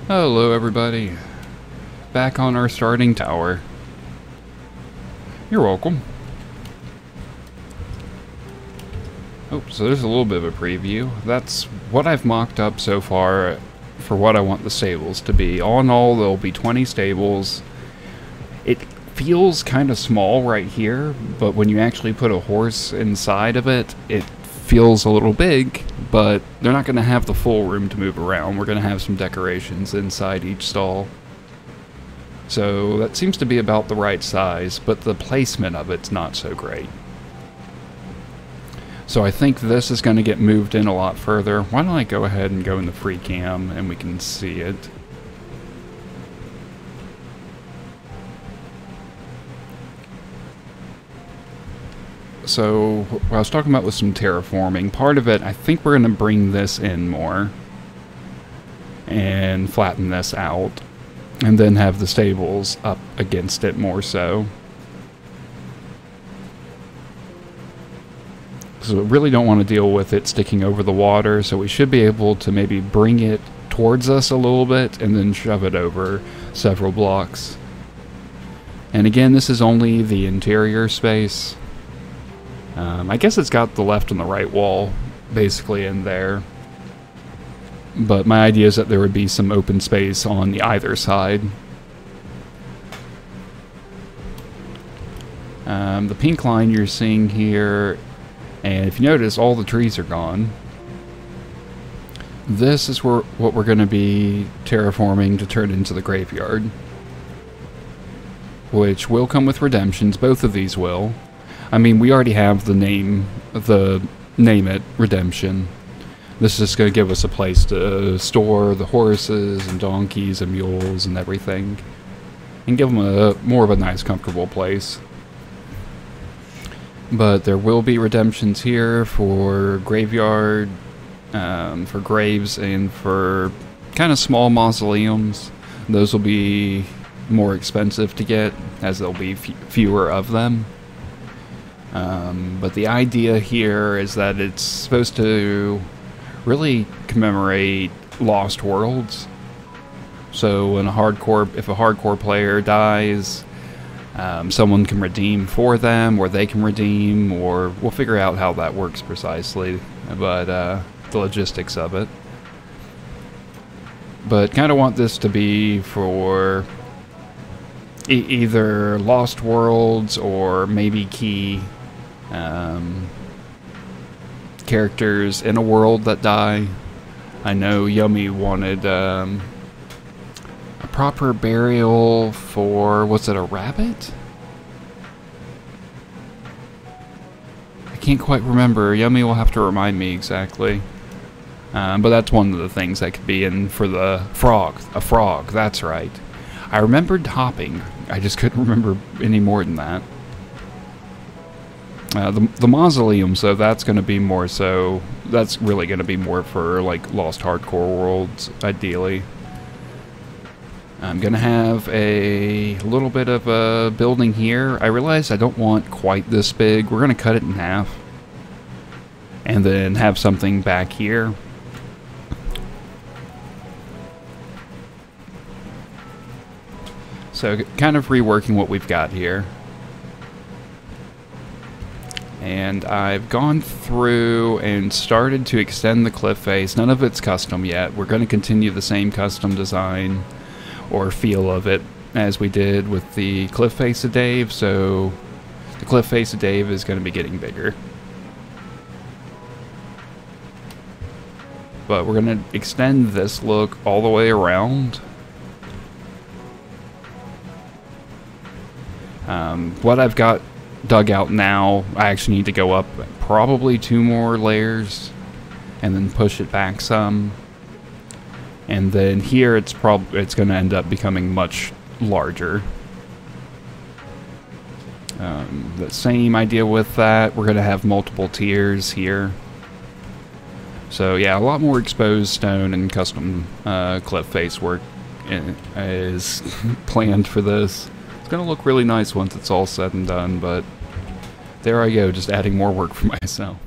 Hello everybody, back on our starting tower. You're welcome. Oh, so there's a little bit of a preview. That's what I've mocked up so far for what I want the stables to be. All in all, there'll be 20 stables. It feels kind of small right here, but when you actually put a horse inside of it, it feels a little big, but they're not going to have the full room to move around. We're going to have some decorations inside each stall. So that seems to be about the right size, but the placement of it's not so great. So I think this is going to get moved in a lot further. Why don't I go ahead and go in the free cam and we can see it. So, what I was talking about with some terraforming, part of it, I think we're going to bring this in more and flatten this out, and then have the stables up against it more so. So we really don't want to deal with it sticking over the water, so we should be able to maybe bring it towards us a little bit and then shove it over several blocks. And again, this is only the interior space. I guess it's got the left and the right wall basically in there. But my idea is that there would be some open space on the either side. The pink line you're seeing here, and if you notice, all the trees are gone. This is what we're going to be terraforming to turn into the graveyard, which will come with redemptions. Both of these will. I mean, we already have the name it redemption. This is just going to give us a place to store the horses and donkeys and mules and everything, and give them a more of a nice, comfortable place. But there will be redemptions here for graveyard, for graves, and for kind of small mausoleums. Those will be more expensive to get, as there'll be fewer of them. But the idea here is that it's supposed to really commemorate lost worlds. So when if a hardcore player dies, someone can redeem for them, or they can redeem, or we'll figure out how that works precisely, but the logistics of it. But kind of want this to be for either lost worlds or maybe key characters in a world that die. I know Yummy wanted a proper burial for, was it a rabbit? I can't quite remember. Yummy will have to remind me exactly. But that's one of the things that could be in for the frog. A frog, that's right. I remembered hopping. I just couldn't remember any more than that. The mausoleum, so that's going to be more so, that's really going to be more for like lost hardcore worlds, ideally. I'm going to have a little bit of a building here. I realize I don't want quite this big. We're going to cut it in half. And then have something back here. So kind of reworking what we've got here. And I've gone through and started to extend the cliff face. None of it's custom yet. We're going to continue the same custom design or feel of it as we did with the cliff face of Dave. So the cliff face of Dave is going to be getting bigger. But we're going to extend this look all the way around. What I've got dug out now, I actually need to go up probably 2 more layers and then push it back some. And then here it's going to end up becoming much larger. The same idea with that. We're going to have multiple tiers here. So yeah, a lot more exposed stone and custom cliff face work is planned for this. It's going to look really nice once it's all said and done, but there I go, just adding more work for myself.